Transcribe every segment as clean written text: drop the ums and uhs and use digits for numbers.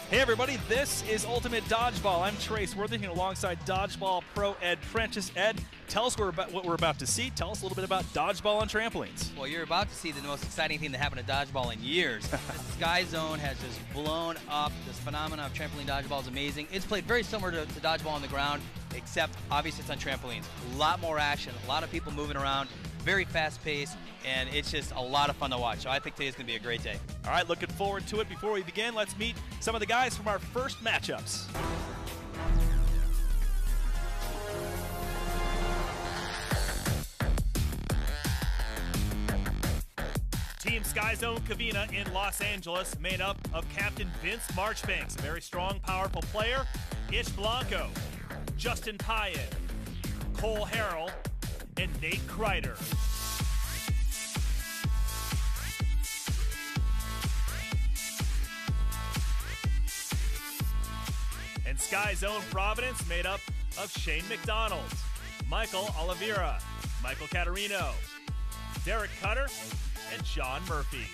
Hey everybody, this is Ultimate Dodgeball. I'm Trace Worthington alongside Dodgeball Pro Ed Prentice. Ed, tell us what we're about to see. Tell us a little bit about dodgeball on trampolines. Well, you're about to see the most exciting thing that happened to dodgeball in years. The Sky Zone has just blown up. This phenomenon of trampoline dodgeball is amazing. It's played very similar to dodgeball on the ground, except obviously it's on trampolines. A lot more action, a lot of people moving around, very fast paced, and it's just a lot of fun to watch. So I think today's going to be a great day. All right, looking forward to it. Before we begin, let's meet some of the guys from our first matchups. Team Sky Zone Covina in Los Angeles, made up of Captain Vince Marchbanks, a very strong, powerful player, Ish Blanco, Justin Payan, Cole Harrell, and Nate Kreider. And Sky Zone Providence, made up of Shane McDonald, Michael Oliveira, Michael Caterino, Derek Cutter, and John Murphy.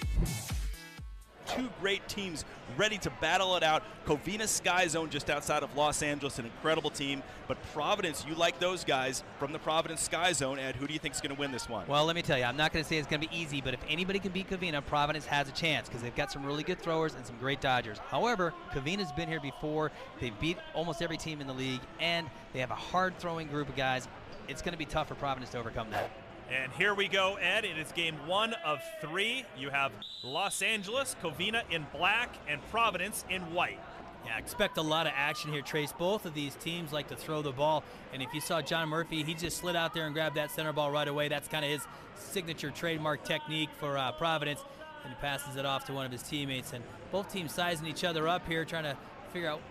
Two great teams ready to battle it out. Covina Sky Zone just outside of Los Angeles, an incredible team. But Providence, you like those guys from the Providence Sky Zone. Ed, who do you think is going to win this one? Well, let me tell you, I'm not going to say it's going to be easy, but if anybody can beat Covina, Providence has a chance because they've got some really good throwers and some great dodgers. However, Covina's been here before. They've beat almost every team in the league, and they have a hard-throwing group of guys. It's going to be tough for Providence to overcome that. And here we go, Ed. It is game 1 of 3. You have Los Angeles, Covina in black, and Providence in white. Yeah, expect a lot of action here, Trace. Both of these teams like to throw the ball, and if you saw John Murphy, he just slid out there and grabbed that center ball right away. That's kind of his signature trademark technique for Providence, and he passes it off to one of his teammates. And both teams sizing each other up here, trying to figure out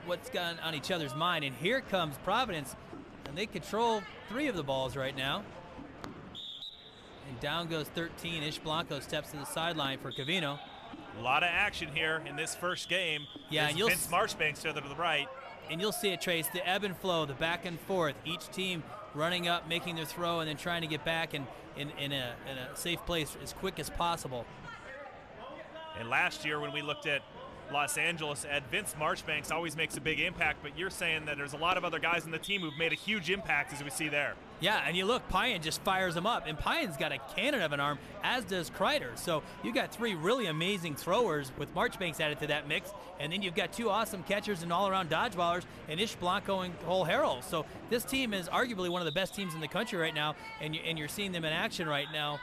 what's going on each other's mind. And here comes Providence, and they control 3 of the balls right now. And down goes 13. Ish Blanco steps to the sideline for Covino. A lot of action here in this first game. Yeah, and Vince Marchbanks to the right. And you'll see it, Trace, the ebb and flow, the back and forth. Each team running up, making their throw, and then trying to get back in a safe place as quick as possible. And last year when we looked at Los Angeles, Ed, Vince Marchbanks always makes a big impact, but you're saying that there's a lot of other guys in the team who've made a huge impact, as we see there. Yeah, and you look, Payan just fires them up, and Payan's got a cannon of an arm, as does Kreider. So you got 3 really amazing throwers with Marchbanks added to that mix, and then you've got 2 awesome catchers and all-around dodgeballers, and Ish Blanco and Cole Harrell. So this team is arguably one of the best teams in the country right now, and you're seeing them in action right now.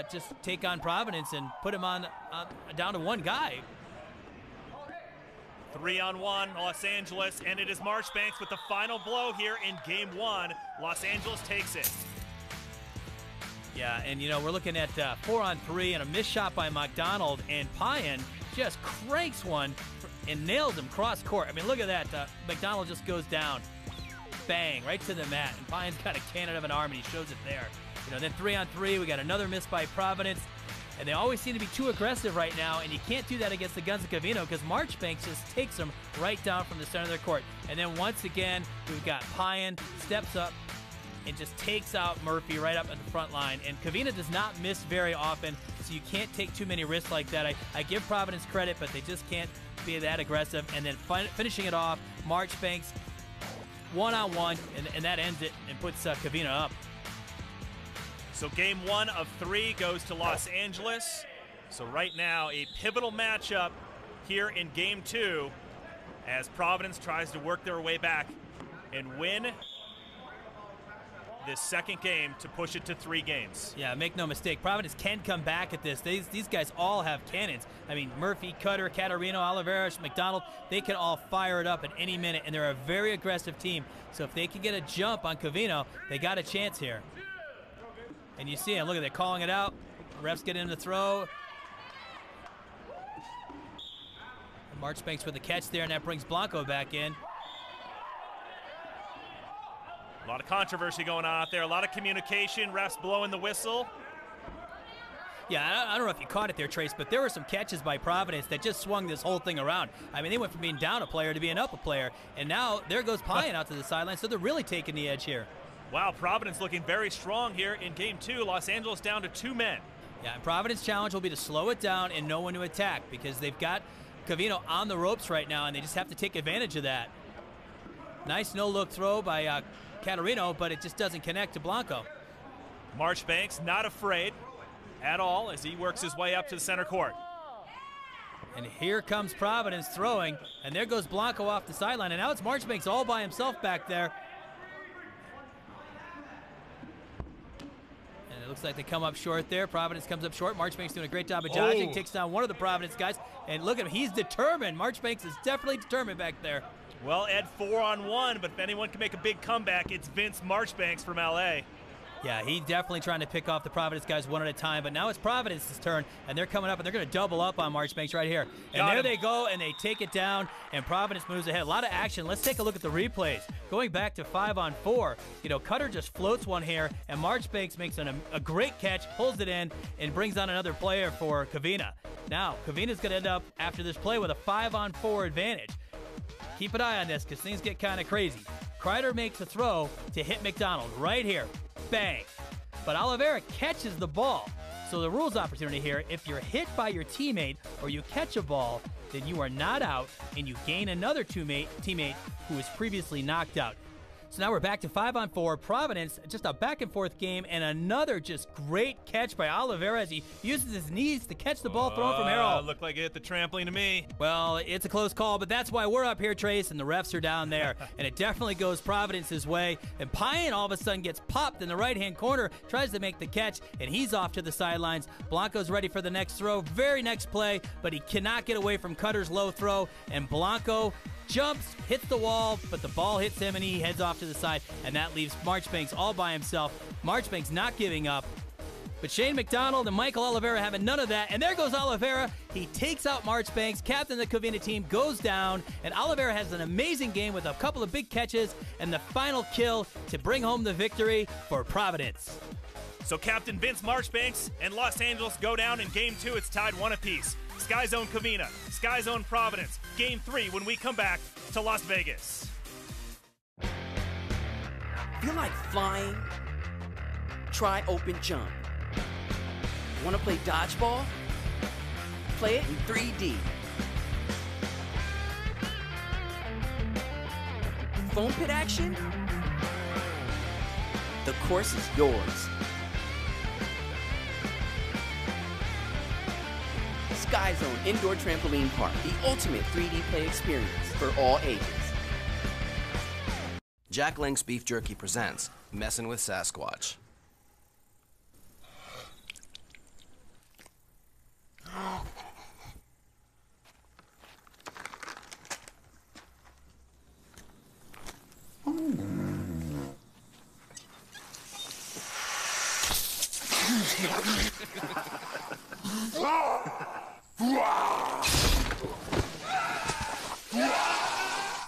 Just take on Providence and put them on down to 1 guy. 3-on-1, Los Angeles, and it is Marchbanks with the final blow here in game 1. Los Angeles takes it. Yeah, and you know, we're looking at 4-on-3 and a missed shot by McDonald, and Payan just cranks one and nails him cross court. I mean, look at that. McDonald just goes down, bang, right to the mat, and Payan's got a cannon of an arm, and he shows it there. You know, then 3-on-3, we got another miss by Providence. And they always seem to be too aggressive right now, and you can't do that against the Guns of Covino because Marchbanks just takes them right down from the center of their court. And then once again, we've got Payan steps up and just takes out Murphy right up at the front line. And Covina does not miss very often, so you can't take too many risks like that. I give Providence credit, but they just can't be that aggressive. And then finishing it off, Marchbanks 1-on-1, and that ends it and puts Covina up. So game 1 of 3 goes to Los Angeles. So right now, a pivotal matchup here in game 2 as Providence tries to work their way back and win this second game to push it to 3 games. Yeah, make no mistake, Providence can come back at this. These guys all have cannons. I mean, Murphy, Cutter, Caterino, Oliveira, McDonald, they can all fire it up at any minute, and they're a very aggressive team. So if they can get a jump on Covino, they got a chance here. And you see him, look at that, calling it out. Refs get in the throw. And Marchbanks with the catch there, and that brings Blanco back in. A lot of controversy going on out there, a lot of communication, refs blowing the whistle. Yeah, I don't know if you caught it there, Trace, but there were some catches by Providence that just swung this whole thing around. I mean, they went from being down a player to being up a player, and now there goes Payan out to the sideline, so they're really taking the edge here. Wow, Providence looking very strong here in game 2. Los Angeles down to 2 men. Yeah, and Providence challenge will be to slow it down and know when to attack because they've got Covino on the ropes right now, and they just have to take advantage of that. Nice no-look throw by Caterino, but it just doesn't connect to Blanco. Marchbanks not afraid at all as he works his way up to the center court. And here comes Providence throwing, and there goes Blanco off the sideline, and now it's Marchbanks all by himself back there. And it looks like they come up short there. Providence comes up short. Marchbanks doing a great job of dodging, takes down one of the Providence guys, and look at him, he's determined. Marchbanks is definitely determined back there. Well, Ed, 4-on-1, but if anyone can make a big comeback, it's Vince Marchbanks from LA. Yeah, he's definitely trying to pick off the Providence guys one at a time, but now it's Providence's turn, and they're coming up, and they're going to double up on Marchbanks right here. And there they go, and they take it down, and Providence moves ahead. A lot of action. Let's take a look at the replays. Going back to 5-on-4, you know, Cutter just floats one here, and Marchbanks makes a great catch, pulls it in, and brings on another player for Covina. Now, Covina's going to end up, after this play, with a 5-on-4 advantage. Keep an eye on this, because things get kind of crazy. Kreider makes a throw to hit McDonald right here. Bang. But Oliveira catches the ball. So the rules opportunity here, if you're hit by your teammate or you catch a ball, then you are not out and you gain another teammate who was previously knocked out. So now we're back to 5-on-4. Providence, just a back-and-forth game, and another just great catch by Oliveira as he uses his knees to catch the ball thrown from Harrell. Looked like it hit the trampoline to me. Well, it's a close call, but that's why we're up here, Trace, and the refs are down there. And it definitely goes Providence's way. And Payne all of a sudden gets popped in the right-hand corner, tries to make the catch, and he's off to the sidelines. Blanco's ready for the next throw, very next play, but he cannot get away from Cutter's low throw, and Blanco jumps, hits the wall, but the ball hits him and he heads off to the side, and that leaves Marchbanks all by himself. Marchbanks not giving up, but Shane McDonald and Michael Oliveira having none of that, and there goes Oliveira. He takes out Marchbanks, captain of the Covina team, goes down, and Oliveira has an amazing game with a couple of big catches and the final kill to bring home the victory for Providence. So Captain Vince Marchbanks and Los Angeles go down in Game 2. It's tied 1 apiece. Sky Zone Covina, Sky Zone Providence. Game 3 when we come back to Las Vegas. Feel like flying? Try open jump. Want to play dodgeball? Play it in 3D. Foam pit action? The course is yours. Sky Zone Indoor Trampoline Park, the ultimate 3D play experience for all ages. Jack Link's Beef Jerky presents Messin' with Sasquatch.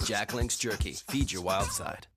Jack Link's Jerky. Feed your wild side.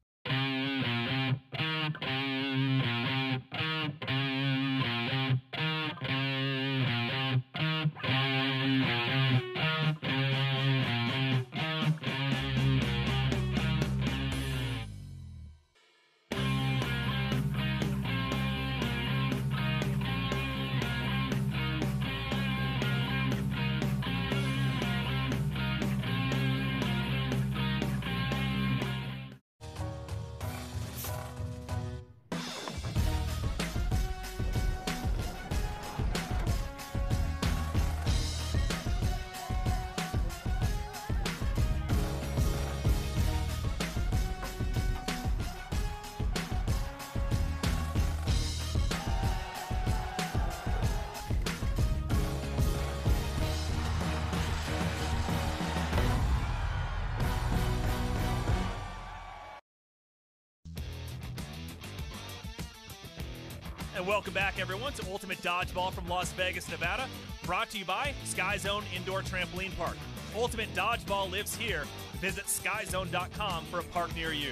And welcome back, everyone, to Ultimate Dodgeball from Las Vegas, Nevada. Brought to you by Sky Zone Indoor Trampoline Park. Ultimate Dodgeball lives here. Visit skyzone.com for a park near you.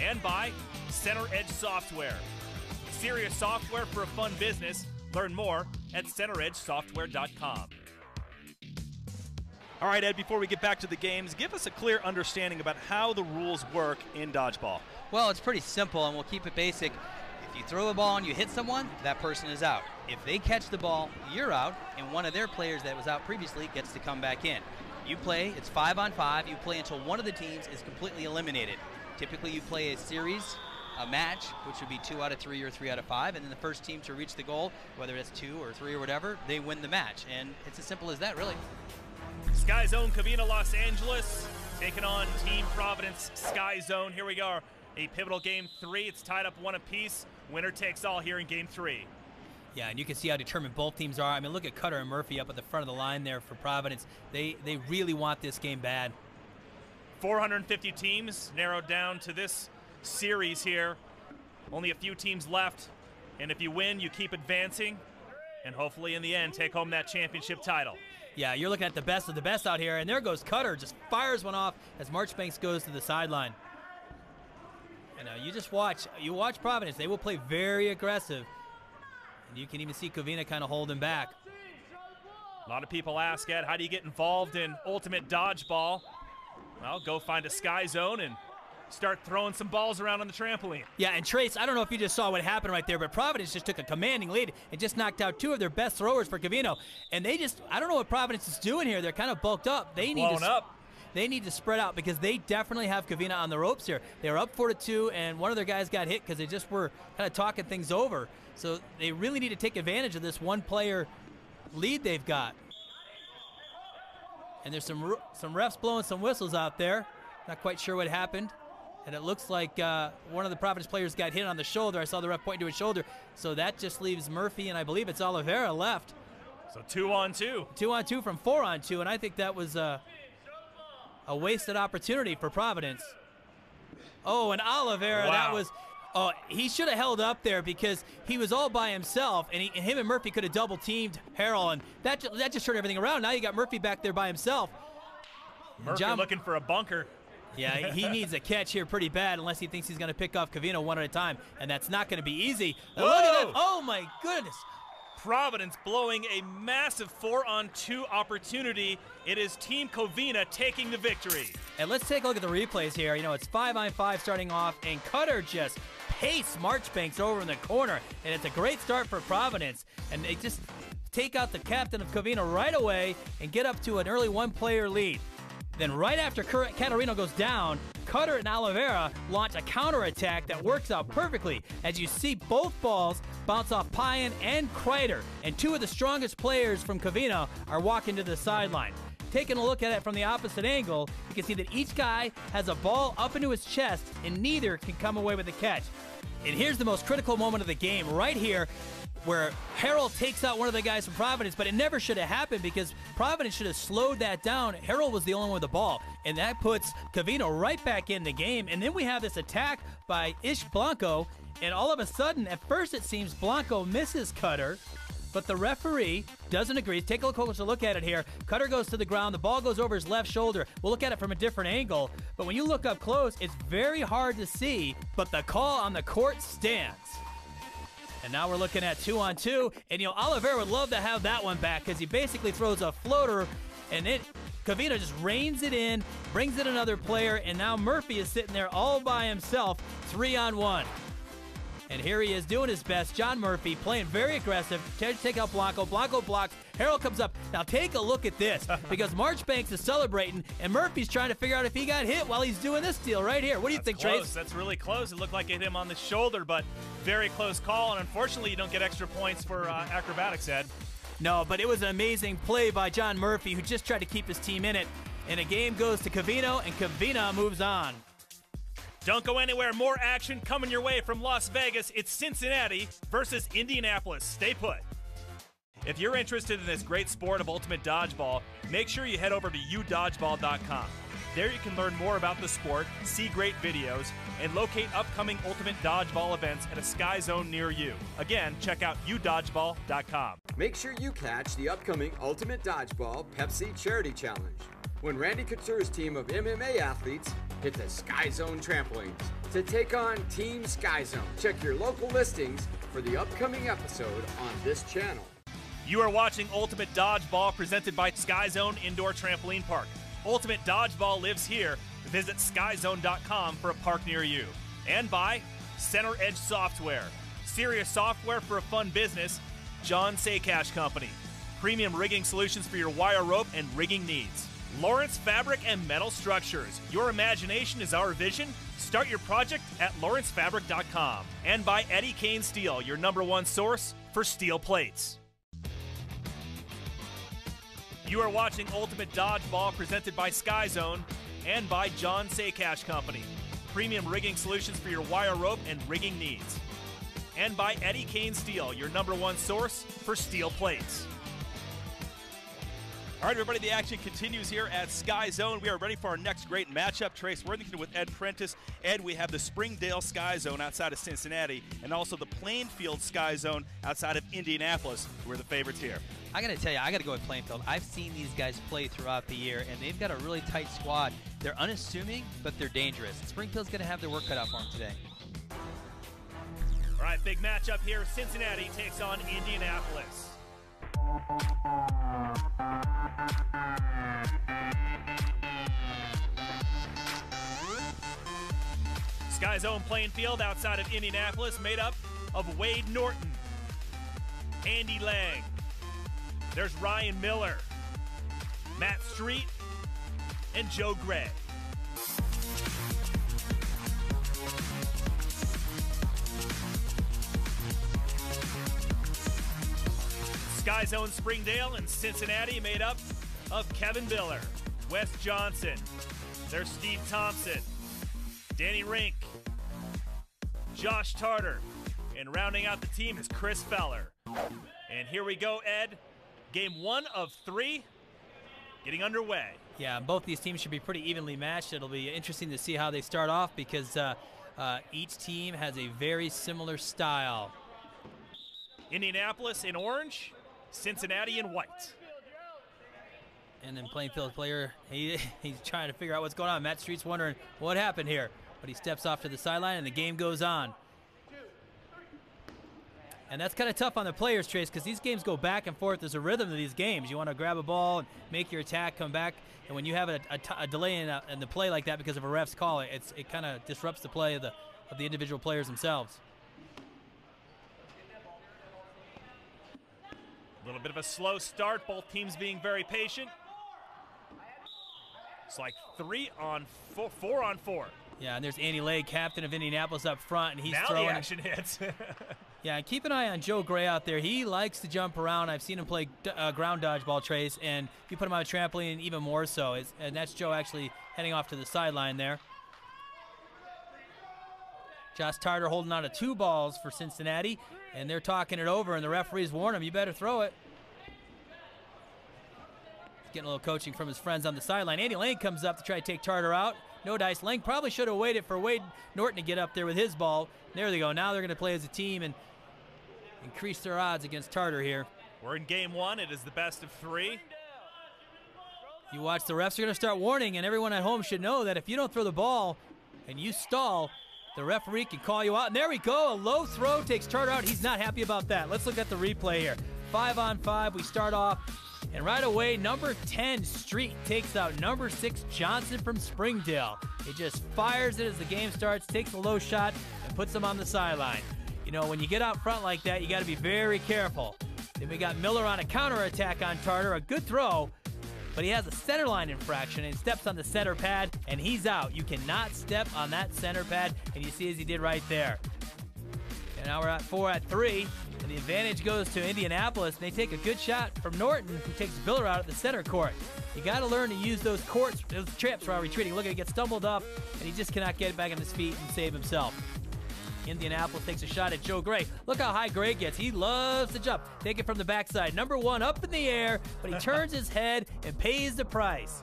And by Center Edge Software. Serious software for a fun business. Learn more at centeredgesoftware.com. All right, Ed, before we get back to the games, give us a clear understanding about how the rules work in dodgeball. Well, it's pretty simple, and we'll keep it basic. If you throw the ball and you hit someone, that person is out. If they catch the ball, you're out, and one of their players that was out previously gets to come back in. You play, it's 5-on-5. You play until one of the teams is completely eliminated. Typically, you play a series, a match, which would be 2 out of 3 or 3 out of 5, and then the first team to reach the goal, whether it's 2 or 3 or whatever, they win the match. And it's as simple as that, really. Sky Zone Covina Los Angeles taking on Team Providence Sky Zone. Here we go. A pivotal game 3. It's tied up 1 apiece. Winner takes all here in game 3. Yeah, and you can see how determined both teams are. I mean, look at Cutter and Murphy up at the front of the line there for Providence. They really want this game bad. 450 teams narrowed down to this series here. Only a few teams left. And if you win, you keep advancing. And hopefully in the end, take home that championship title. Yeah, you're looking at the best of the best out here. And there goes Cutter, just fires one off as Marchbanks goes to the sideline. And you just watch. You watch Providence. They will play very aggressive. And you can even see Covina kind of holding back. A lot of people ask, Ed, how do you get involved in ultimate dodgeball? Well, go find a Sky Zone and start throwing some balls around on the trampoline. Yeah, and Trace, I don't know if you just saw what happened right there, but Providence just took a commanding lead and just knocked out 2 of their best throwers for Covino. And they just, I don't know what Providence is doing here. They're kind of bulked up. They need to spread out because they definitely have Covina on the ropes here. They were up 4-2, and one of their guys got hit because they just were kind of talking things over. So they really need to take advantage of this one-player lead they've got. And there's some refs blowing some whistles out there. Not quite sure what happened. And it looks like one of the Providence players got hit on the shoulder. I saw the ref point to his shoulder. So that just leaves Murphy, and I believe it's Oliveira left. So 2-on-2. 2-on-2 from 4-on-2, and I think that was a wasted opportunity for Providence. Oh, and Oliveira, wow. That was... Oh, he should have held up there because he was all by himself, and him and Murphy could have double-teamed Harrell, and that just turned everything around. Now you got Murphy back there by himself. Murphy looking for a bunker. Yeah, he needs a catch here pretty bad unless he thinks he's going to pick off Covino one at a time, and that's not going to be easy. Look at that. Oh, my goodness. Providence blowing a massive 4-on-2 opportunity. It is Team Covina taking the victory. And let's take a look at the replays here. You know, it's 5-on-5 starting off, and Cutter just pastes Marchbanks over in the corner, and it's a great start for Providence. And they just take out the captain of Covina right away and get up to an early 1-player lead. Then right after Catarino goes down, Cutter and Oliveira launch a counterattack that works out perfectly. As you see, both balls bounce off Payan and Kreider, and 2 of the strongest players from Covina are walking to the sideline. Taking a look at it from the opposite angle, you can see that each guy has a ball up into his chest, and neither can come away with the catch. And here's the most critical moment of the game, right here, where Harrell takes out one of the guys from Providence, but it never should have happened because Providence should have slowed that down. Harrell was the only one with the ball, and that puts Covino right back in the game. And then we have this attack by Ish Blanco, and all of a sudden, at first it seems Blanco misses Cutter, but the referee doesn't agree. Take a closer look at it here. Cutter goes to the ground. The ball goes over his left shoulder. We'll look at it from a different angle, but when you look up close, it's very hard to see, but the call on the court stands. And now we're looking at 2-on-2, and you know, Oliveira would love to have that one back because he basically throws a floater, and Covina just reins it in, brings in another player, and now Murphy is sitting there all by himself, 3-on-1. And here he is doing his best. John Murphy playing very aggressive, tries to take out Blanco. Blanco blocks. Harrell comes up. Now take a look at this because Marchbanks is celebrating, and Murphy's trying to figure out if he got hit while he's doing this deal right here. What do you think, close. Trace? That's really close. It looked like it hit him on the shoulder, but very close call. And unfortunately, you don't get extra points for acrobatics, Ed. No, but it was an amazing play by John Murphy, who just tried to keep his team in it. And the game goes to Covino, and Covina moves on. Don't go anywhere. More action coming your way from Las Vegas. It's Cincinnati versus Indianapolis. Stay put. If you're interested in this great sport of ultimate dodgeball, make sure you head over to udodgeball.com. There you can learn more about the sport, see great videos, and locate upcoming ultimate dodgeball events at a Sky Zone near you. Again, check out udodgeball.com. Make sure you catch the upcoming Ultimate Dodgeball Pepsi Charity Challenge, when Randy Couture's team of MMA athletes hit the Sky Zone trampolines to take on Team Sky Zone. Check your local listings for the upcoming episode on this channel. You are watching Ultimate Dodgeball presented by Sky Zone Indoor Trampoline Park. Ultimate Dodgeball lives here. Visit skyzone.com for a park near you. And by Center Edge Software. Serious software for a fun business, John Saycash Company. Premium rigging solutions for your wire rope and rigging needs. Lawrence Fabric and Metal Structures. Your imagination is our vision. Start your project at lawrencefabric.com. And by Eddie Kane Steel, your #1 source for steel plates. You are watching Ultimate Dodgeball presented by Sky Zone and by John Saycash Company. Premium rigging solutions for your wire rope and rigging needs. And by Eddie Kane Steel, your #1 source for steel plates. All right, everybody, the action continues here at Sky Zone. We are ready for our next great matchup. Trace Worthington with Ed Prentice. Ed, we have the Springdale Sky Zone outside of Cincinnati and also the Plainfield Sky Zone outside of Indianapolis. We're the favorites here. I got to tell you, I got to go with Plainfield. I've seen these guys play throughout the year, and they've got a really tight squad. They're unassuming, but they're dangerous. Springfield's going to have their work cut out for them today. All right, big matchup here. Cincinnati takes on Indianapolis. Sky Zone Plainfield outside of Indianapolis, made up of Wade Norton, Andy Lang, there's Ryan Miller, Matt Street, and Joe Gray. Sky Zone Springdale and Cincinnati made up of Kevin Biller, Wes Johnson, there's Steve Thompson, Danny Rink, Josh Tarter, and rounding out the team is Chris Feller. And here we go, Ed. Game 1 of 3 getting underway. Yeah, both these teams should be pretty evenly matched. It'll be interesting to see how they start off because each team has a very similar style. Indianapolis in orange, Cincinnati in white. And then Plainfield player, he's trying to figure out what's going on. Matt Street's wondering what happened here. But he steps off to the sideline and the game goes on. And that's kind of tough on the players, Trace, because these games go back and forth. There's a rhythm to these games. You want to grab a ball and make your attack, come back. And when you have a delay in the play like that because of a ref's call, it kind of disrupts the play of the individual players themselves. A little bit of a slow start, both teams being very patient. It's like 4 on 4. Yeah, and there's Andy Lay, captain of Indianapolis up front, and he's now throwing. The action hits. Yeah, and keep an eye on Joe Gray out there. He likes to jump around. I've seen him play ground dodgeball, Trace, and if you put him on a trampoline, even more so. And that's Joe actually heading off to the sideline there. Josh Tarter holding on to 2 balls for Cincinnati, and they're talking it over, and the referees warn him, you better throw it. He's getting a little coaching from his friends on the sideline. Andy Lane comes up to try to take Tarter out. No dice. Lang probably should have waited for Wade Norton to get up there with his ball. There they go. Now they're going to play as a team and increase their odds against Tarter here. We're in game 1. It is the best of 3. You watch, the refs are going to start warning, and everyone at home should know that if you don't throw the ball and you stall, the referee can call you out. And there we go. A low throw takes Tarter out. He's not happy about that. Let's look at the replay here. 5 on 5. We start off. And right away, number 10, Street, takes out number 6, Johnson from Springdale. He just fires it as the game starts, takes a low shot, and puts him on the sideline. You know, when you get out front like that, you got to be very careful. Then we got Miller on a counterattack on Tarter, a good throw, but he has a center line infraction and steps on the center pad, and he's out. You cannot step on that center pad, and you see as he did right there. And now we're at 4 at 3. And the advantage goes to Indianapolis. And they take a good shot from Norton, who takes Biller out at the center court. You got to learn to use those trips while retreating. Look at it, get stumbled up, and he just cannot get back on his feet and save himself. Indianapolis takes a shot at Joe Gray. Look how high Gray gets. He loves to jump. Take it from the backside. Number 1 up in the air, but he turns his head and pays the price.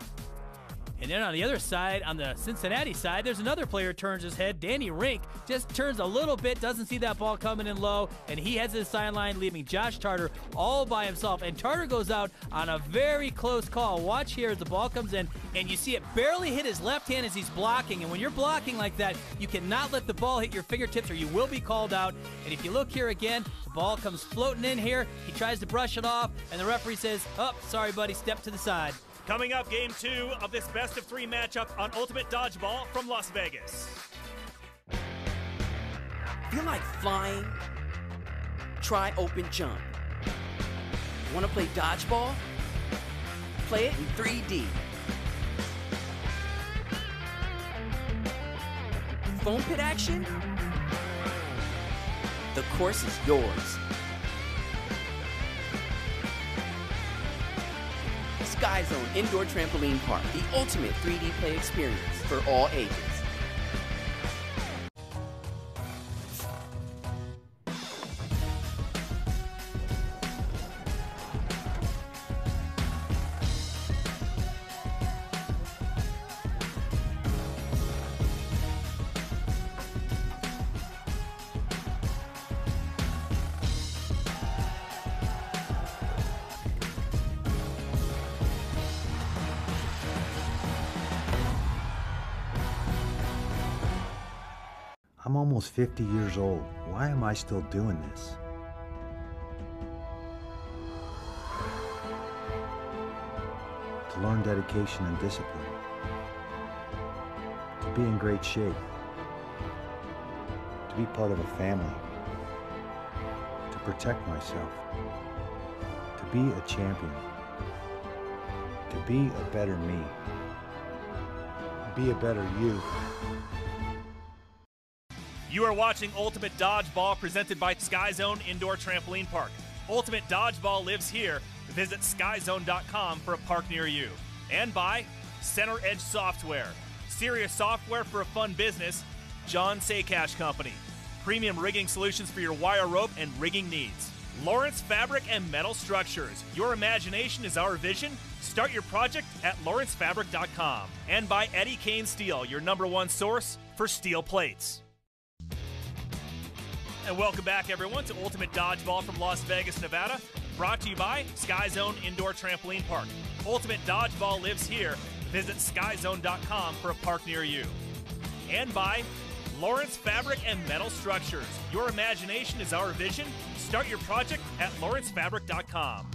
And then on the other side, on the Cincinnati side, there's another player turns his head. Danny Rink just turns a little bit, doesn't see that ball coming in low, and he heads to the sideline, leaving Josh Tarter all by himself. And Tarter goes out on a very close call. Watch here as the ball comes in, and you see it barely hit his left hand as he's blocking. And when you're blocking like that, you cannot let the ball hit your fingertips or you will be called out. And if you look here again, the ball comes floating in here. He tries to brush it off, and the referee says, oh, sorry, buddy, step to the side. Coming up, game 2 of this best of 3 matchup on Ultimate Dodgeball from Las Vegas. Feel like flying? Try open jump. Want to play dodgeball? Play it in 3D. Foam pit action? The course is yours. Sky Zone Indoor Trampoline Park, the ultimate 3D play experience for all ages. I'm almost 50 years old. Why am I still doing this? To learn dedication and discipline. To be in great shape. To be part of a family. To protect myself. To be a champion. To be a better me. Be a better you. You are watching Ultimate Dodgeball presented by Sky Zone Indoor Trampoline Park. Ultimate Dodgeball lives here. Visit skyzone.com for a park near you. And by Center Edge Software. Serious software for a fun business. John Saycash Company. Premium rigging solutions for your wire rope and rigging needs. Lawrence Fabric and Metal Structures. Your imagination is our vision. Start your project at lawrencefabric.com. And by Eddie Kane Steel, your #1 source for steel plates. And welcome back, everyone, to Ultimate Dodgeball from Las Vegas, Nevada. Brought to you by Sky Zone Indoor Trampoline Park. Ultimate Dodgeball lives here. Visit skyzone.com for a park near you. And by Lawrence Fabric and Metal Structures. Your imagination is our vision. Start your project at lawrencefabric.com.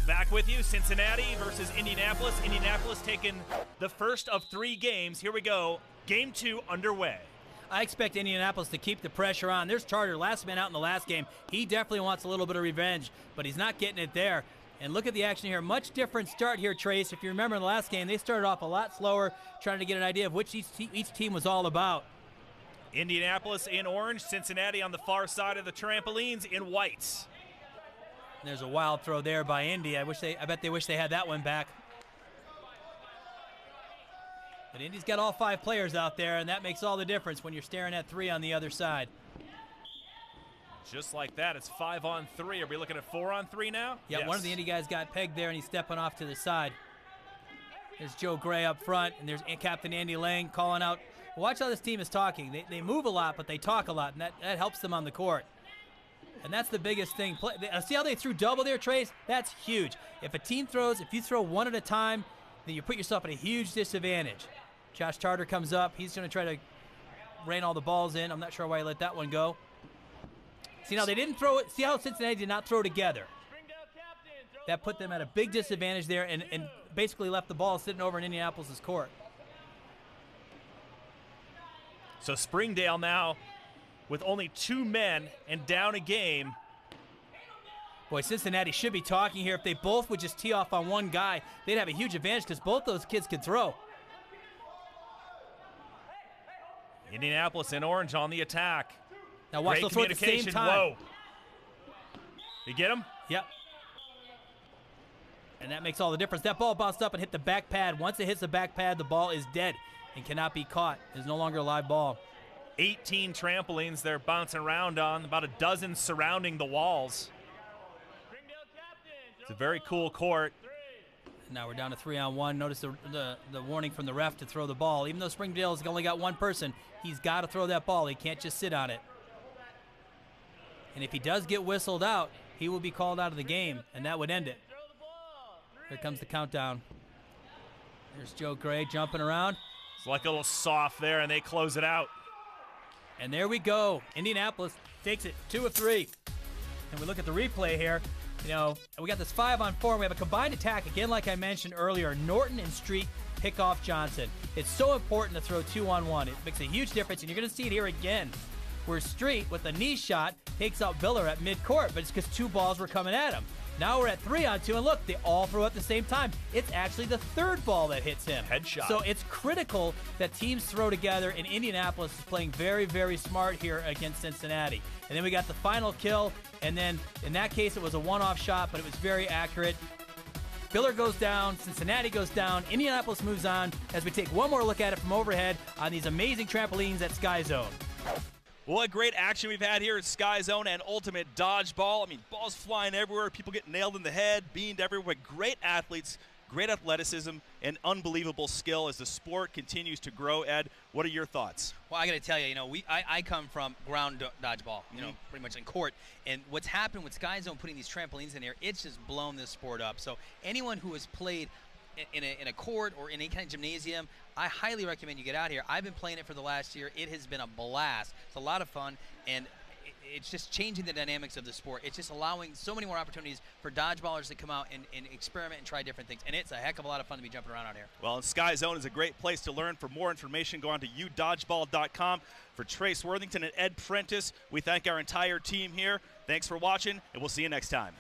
Back with you, Cincinnati versus Indianapolis. Indianapolis taking the first of 3 games. Here we go. Game 2 underway. I expect Indianapolis to keep the pressure on. There's Charter, last man out in the last game. He definitely wants a little bit of revenge, but he's not getting it there. And look at the action here. Much different start here, Trace. If you remember in the last game, they started off a lot slower, trying to get an idea of what each team was all about. Indianapolis in orange, Cincinnati on the far side of the trampolines in white. There's a wild throw there by Indy. I bet they wish they had that one back. But Indy's got all 5 players out there, and that makes all the difference when you're staring at 3 on the other side. Just like that, it's 5-on-3. Are we looking at 4-on-3 now? Yeah, yes. One of the Indy guys got pegged there, and he's stepping off to the side. There's Joe Gray up front, and there's Captain Andy Lang calling out. Watch how this team is talking. They move a lot, but they talk a lot, and that helps them on the court. And that's the biggest thing. See how they threw double there, Trace? That's huge. If a team throws, if you throw one at a time, then you put yourself at a huge disadvantage. Josh Charter comes up. He's going to try to rain all the balls in. I'm not sure why he let that one go. See, now they didn't throw it. See how Cincinnati did not throw together. That put them at a big disadvantage there and basically left the ball sitting over in Indianapolis' court. So Springdale now with only 2 men and down a game. Boy, Cincinnati should be talking here. If they both would just tee off on one guy, they'd have a huge advantage because both those kids can throw. Indianapolis in orange on the attack. Now watch, they'll throw at the same time. Whoa. You get him? Yep. And that makes all the difference. That ball bounced up and hit the back pad. Once it hits the back pad, the ball is dead and cannot be caught. It's no longer a live ball. 18 trampolines they're bouncing around on, about a dozen surrounding the walls. It's a very cool court. Now we're down to 3-on-1. Notice the warning from the ref to throw the ball. Even though Springdale's only got 1 person, he's got to throw that ball. He can't just sit on it. And if he does get whistled out, he will be called out of the game, and that would end it. Here comes the countdown. There's Joe Gray jumping around. It's like a little soft there, and they close it out. And there we go. Indianapolis takes it 2 of 3. And we look at the replay here. You know, we got this 5-on-4. We have a combined attack, again, like I mentioned earlier. Norton and Street pick off Johnson. It's so important to throw 2-on-1. It makes a huge difference, and you're going to see it here again. where Street, with a knee shot, takes out Biller at midcourt, but it's because 2 balls were coming at him. Now we're at 3-on-2, and look, they all throw at the same time. It's actually the 3rd ball that hits him. Headshot. So it's critical that teams throw together, and Indianapolis is playing very, very smart here against Cincinnati. And then we got the final kill, and then in that case it was a one-off shot, but it was very accurate. Biller goes down, Cincinnati goes down, Indianapolis moves on as we take one more look at it from overhead on these amazing trampolines at Sky Zone. What great action we've had here at Sky Zone and Ultimate Dodgeball. I mean, balls flying everywhere, people get nailed in the head, beamed everywhere. Great athletes, great athleticism, and unbelievable skill as the sport continues to grow. Ed, what are your thoughts? Well, I got to tell you, I come from ground dodgeball, pretty much in court. And what's happened with Sky Zone putting these trampolines in here, it's just blown this sport up. So anyone who has played in a court or in any kind of gymnasium, I highly recommend you get out here. I've been playing it for the last year. It has been a blast. It's a lot of fun, and it's just changing the dynamics of the sport. It's just allowing so many more opportunities for dodgeballers to come out and experiment and try different things. And it's a heck of a lot of fun to be jumping around out here. Well, and Sky Zone is a great place to learn. For more information, go on to udodgeball.com. For Trace Worthington and Ed Prentice, we thank our entire team here. Thanks for watching, and we'll see you next time.